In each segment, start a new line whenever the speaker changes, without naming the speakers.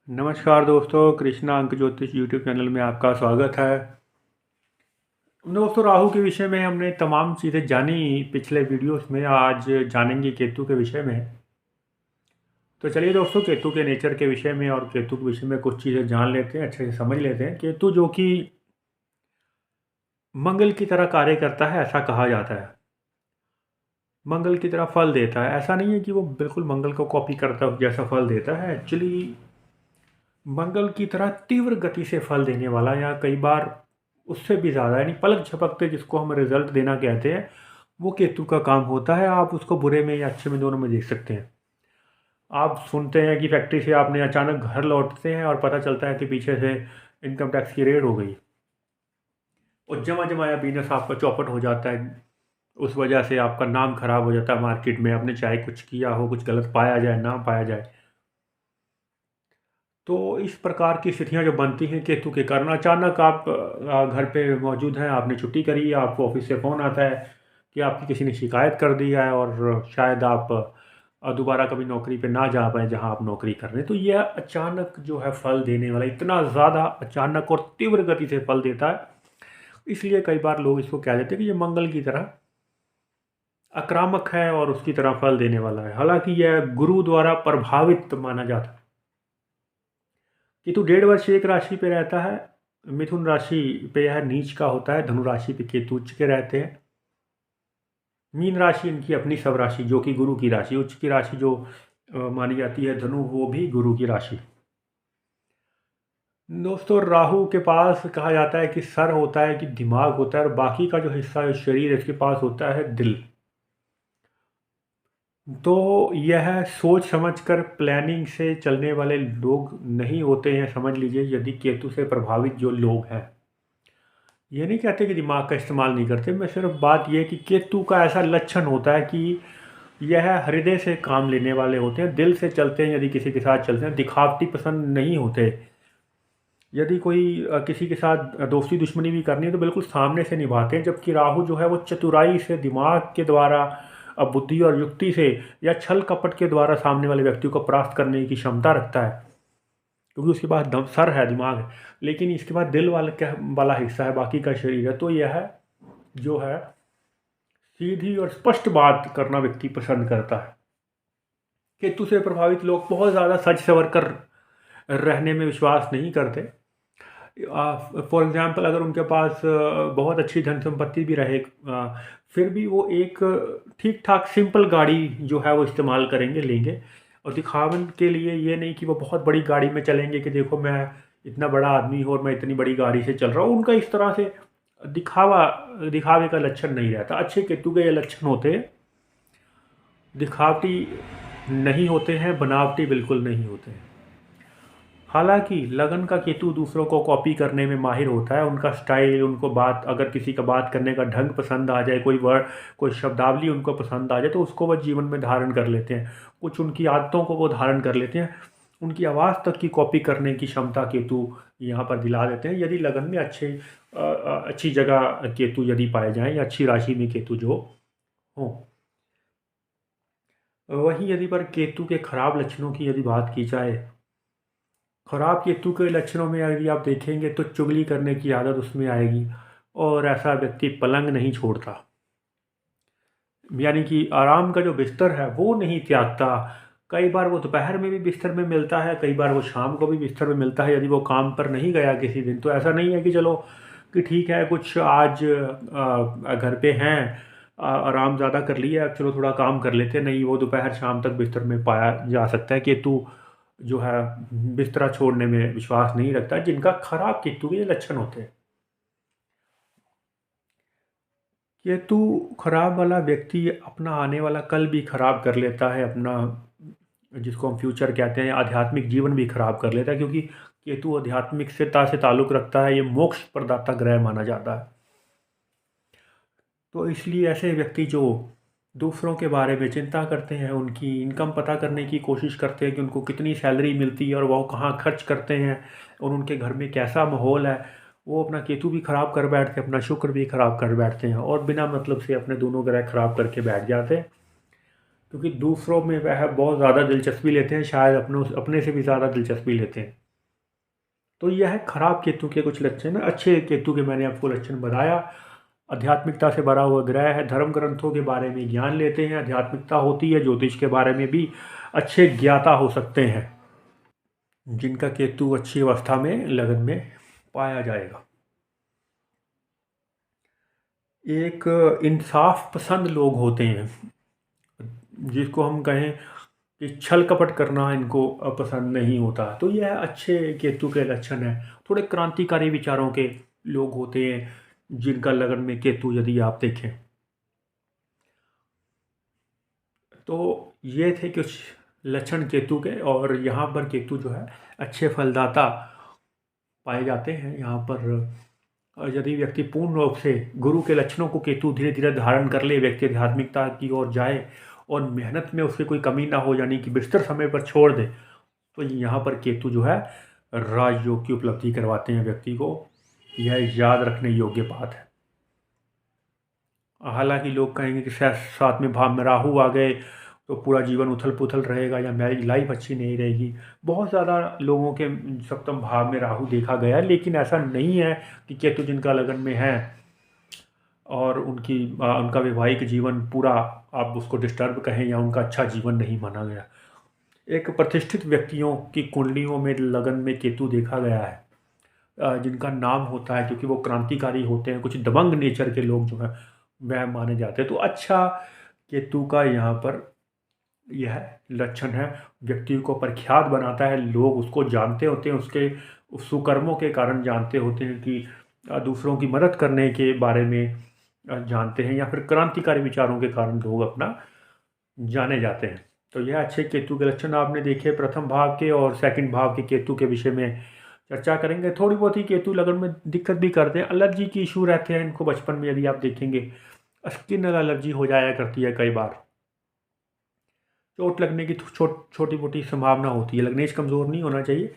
नमस्कार दोस्तों, कृष्णा अंक ज्योतिष यूट्यूब चैनल में आपका स्वागत है। दोस्तों, राहु के विषय में हमने तमाम चीज़ें जानी पिछले वीडियोस में। आज जानेंगे केतु के विषय में। तो चलिए दोस्तों, केतु के नेचर के विषय में और केतु के विषय में कुछ चीज़ें जान लेते हैं, अच्छे से समझ लेते हैं। केतु जो कि मंगल की तरह कार्य करता है, ऐसा कहा जाता है। मंगल की तरह फल देता है, ऐसा नहीं है कि वो बिल्कुल मंगल को कॉपी करता हो जैसा फल देता है। एक्चुअली मंगल की तरह तीव्र गति से फल देने वाला, या कई बार उससे भी ज़्यादा, यानी पलक झपकते जिसको हम रिजल्ट देना कहते हैं, वो केतु का काम होता है। आप उसको बुरे में या अच्छे में, दोनों में देख सकते हैं। आप सुनते हैं कि फैक्ट्री से आपने अचानक घर लौटते हैं और पता चलता है कि पीछे से इनकम टैक्स की रेड हो गई और जमा जमाया बिजनेस आपका चौपट हो जाता है। उस वजह से आपका नाम खराब हो जाता है मार्केट में। आपने चाहे कुछ किया हो, कुछ गलत पाया जाए ना पाया जाए, तो इस प्रकार की स्थितियाँ जो बनती हैं केतु के कारण। अचानक आप घर पे मौजूद हैं, आपने छुट्टी करी, आपको ऑफिस से फ़ोन आता है कि आपकी किसी ने शिकायत कर दी है और शायद आप दोबारा कभी नौकरी पे ना जा पाएँ जहाँ आप नौकरी कर रहे हैं। तो यह अचानक जो है फल देने वाला, इतना ज़्यादा अचानक और तीव्र गति से फल देता है। इसलिए कई बार लोग इसको कह देते हैं कि ये मंगल की तरह आक्रामक है और उसकी तरह फल देने वाला है। हालांकि यह गुरु द्वारा प्रभावित माना जाता है। केतु 1.5 वर्ष एक राशि पे रहता है। मिथुन राशि पे यह नीच का होता है। धनु राशि पे केतु उच्च के रहते हैं। मीन राशि इनकी अपनी सब राशि, जो कि गुरु की राशि, उच्च की राशि जो मानी जाती है धनु, वो भी गुरु की राशि। दोस्तों, राहु के पास कहा जाता है कि सर होता है, कि दिमाग होता है, और बाकी का जो हिस्सा है शरीर, इसके पास होता है दिल। तो यह सोच समझकर प्लानिंग से चलने वाले लोग नहीं होते हैं, समझ लीजिए। यदि केतु से प्रभावित जो लोग हैं, ये नहीं कहते कि दिमाग का इस्तेमाल नहीं करते, मैं सिर्फ बात ये कि केतु का ऐसा लक्षण होता है कि यह हृदय से काम लेने वाले होते हैं, दिल से चलते हैं। यदि किसी के साथ चलते हैं, दिखावटी पसंद नहीं होते। यदि कोई किसी के साथ दोस्ती दुश्मनी भी करनी है तो बिल्कुल सामने से निभाते हैं। जबकि राहु जो है वो चतुराई से, दिमाग के द्वारा, बुद्धि और युक्ति से या छल कपट के द्वारा सामने वाले व्यक्ति को परास्त करने की क्षमता रखता है, क्योंकि उसके पास दम, सर है, दिमाग है, लेकिन इसके बाद दिल वाला हिस्सा है, बाकी का शरीर है। तो यह जो है सीधी और स्पष्ट बात करना व्यक्ति पसंद करता है। केतु से प्रभावित लोग बहुत ज़्यादा सच सवर कर रहने में विश्वास नहीं करते। फॉर एग्ज़ाम्पल, अगर उनके पास बहुत अच्छी धन संपत्ति भी रहे, फिर भी वो एक ठीक ठाक सिंपल गाड़ी जो है वो इस्तेमाल करेंगे, लेंगे। और दिखावन के लिए, ये नहीं कि वो बहुत बड़ी गाड़ी में चलेंगे कि देखो मैं इतना बड़ा आदमी हूँ और मैं इतनी बड़ी गाड़ी से चल रहा हूँ। उनका इस तरह से दिखावे का लक्षण नहीं रहता। अच्छे केतु के ये लक्षण होते हैं, दिखावटी नहीं होते हैं, बनावटी बिल्कुल नहीं होते हैं। हालांकि लगन का केतु दूसरों को कॉपी करने में माहिर होता है। उनका स्टाइल, उनको बात, अगर किसी का बात करने का ढंग पसंद आ जाए, कोई वर्ड, कोई शब्दावली उनको पसंद आ जाए, तो उसको वह जीवन में धारण कर लेते हैं। कुछ उनकी आदतों को वो धारण कर लेते हैं। उनकी आवाज़ तक की कॉपी करने की क्षमता केतु यहाँ पर दिला देते हैं, यदि लगन में अच्छी जगह केतु यदि पाए जाएँ, या अच्छी राशि में केतु जो हो। वहीं यदि पर केतु के खराब लक्षणों की यदि बात की जाए, खराब केतु के लक्षणों में यदि आप देखेंगे तो चुगली करने की आदत उसमें आएगी, और ऐसा व्यक्ति पलंग नहीं छोड़ता, यानी कि आराम का जो बिस्तर है वो नहीं त्यागता। कई बार वो दोपहर में भी बिस्तर में मिलता है, कई बार वो शाम को भी बिस्तर में मिलता है, यदि वो काम पर नहीं गया किसी दिन। तो ऐसा नहीं है कि चलो कि ठीक है, कुछ आज घर पे हैं, आराम ज़्यादा कर लिया, अब चलो थोड़ा काम कर लेते हैं। नहीं, वो दोपहर शाम तक बिस्तर में पाया जा सकता है। केतु जो है बिस्तरा छोड़ने में विश्वास नहीं रखता, जिनका खराब केतु के लक्षण होते हैं। केतु खराब वाला व्यक्ति अपना आने वाला कल भी खराब कर लेता है, अपना जिसको हम फ्यूचर कहते हैं, आध्यात्मिक जीवन भी खराब कर लेता है, क्योंकि केतु आध्यात्मिकता से ताल्लुक़ रखता है। ये मोक्ष प्रदाता ग्रह माना जाता है। तो इसलिए ऐसे व्यक्ति जो दूसरों के बारे में चिंता करते हैं, उनकी इनकम पता करने की कोशिश करते हैं कि उनको कितनी सैलरी मिलती है और वो कहाँ खर्च करते हैं और उनके घर में कैसा माहौल है, वो अपना केतु भी खराब कर बैठते हैं, अपना शुक्र भी खराब कर बैठते हैं, और बिना मतलब से अपने दोनों ग्रह खराब करके बैठ जाते हैं। क्योंकि दूसरों में वह बहुत ज़्यादा दिलचस्पी लेते हैं, शायद अपने से भी ज़्यादा दिलचस्पी लेते हैं। तो यह है खराब केतु के कुछ लक्षण। अच्छे केतु के मैंने आपको लक्षण बताया। आध्यात्मिकता से भरा हुआ ग्रह है, धर्म ग्रंथों के बारे में ज्ञान लेते हैं, आध्यात्मिकता होती है, ज्योतिष के बारे में भी अच्छे ज्ञाता हो सकते हैं जिनका केतु अच्छी अवस्था में लगन में पाया जाएगा। एक इंसाफ पसंद लोग होते हैं, जिसको हम कहें कि छल कपट करना इनको पसंद नहीं होता, तो यह अच्छे केतु के लक्षण है। थोड़े क्रांतिकारी विचारों के लोग होते हैं जिनका लगन में केतु यदि आप देखें। तो ये थे कुछ लक्षण केतु के, और यहाँ पर केतु जो है अच्छे फलदाता पाए जाते हैं। यहाँ पर यदि व्यक्ति पूर्ण रूप से गुरु के लक्षणों को केतु धीरे धीरे धारण कर ले, व्यक्ति आध्यात्मिकता की ओर जाए और मेहनत में उससे कोई कमी ना हो, यानी कि बिस्तर समय पर छोड़ दे, तो यहाँ पर केतु जो है राजयोग की उपलब्धि करवाते हैं व्यक्ति को। यह याद रखने योग्य बात है। हालांकि लोग कहेंगे कि शायद 7वें भाव में राहु आ गए तो पूरा जीवन उथल पुथल रहेगा या मैरिज लाइफ अच्छी नहीं रहेगी। बहुत ज़्यादा लोगों के 7वें भाव में राहु देखा गया है, लेकिन ऐसा नहीं है कि केतु जिनका लगन में है और उनका वैवाहिक जीवन पूरा आप उसको डिस्टर्ब कहें या उनका अच्छा जीवन नहीं माना गया। एक प्रतिष्ठित व्यक्तियों की कुंडलियों में लगन में केतु देखा गया है, जिनका नाम होता है, क्योंकि वो क्रांतिकारी होते हैं, कुछ दबंग नेचर के लोग जो हैं वह माने जाते हैं। तो अच्छा केतु का यहाँ पर यह लक्षण है, व्यक्ति को प्रख्यात बनाता है, लोग उसको जानते होते हैं, उसके सुकर्मों के कारण जानते होते हैं कि दूसरों की मदद करने के बारे में जानते हैं, या फिर क्रांतिकारी विचारों के कारण लोग अपना जाने जाते हैं। तो यह अच्छे केतु के लक्षण आपने देखे। प्रथम भाव के और सेकंड भाव के केतु के विषय में चर्चा करेंगे। थोड़ी बहुत ही केतु लगन में दिक्कत भी करते हैं, एलर्जी की इशू रहते हैं इनको बचपन में, यदि आप देखेंगे स्किन एलर्जी हो जाया करती है, कई बार चोट लगने की छोटी मोटी संभावना होती है। लग्नेश कमज़ोर नहीं होना चाहिए,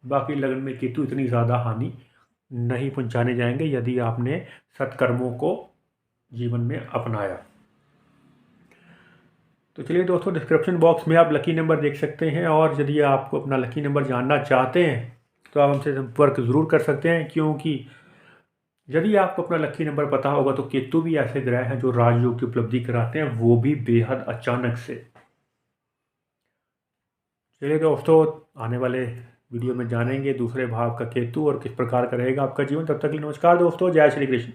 बाकी लगन में केतु इतनी ज़्यादा हानि नहीं पहुंचाने जाएंगे यदि आपने सत्कर्मों को जीवन में अपनाया। तो चलिए दोस्तों, डिस्क्रिप्शन बॉक्स में आप लकी नंबर देख सकते हैं, और यदि आपको अपना लकी नंबर जानना चाहते हैं तो आप हमसे संपर्क ज़रूर कर सकते हैं, क्योंकि यदि आपको अपना लकी नंबर पता होगा तो केतु भी ऐसे ग्रह हैं जो राजयोग की उपलब्धि कराते हैं, वो भी बेहद अचानक से। चलिए दोस्तों, आने वाले वीडियो में जानेंगे दूसरे भाव का केतु और किस प्रकार का रहेगा आपका जीवन। तब तक के लिए नमस्कार दोस्तों, जय श्री कृष्ण।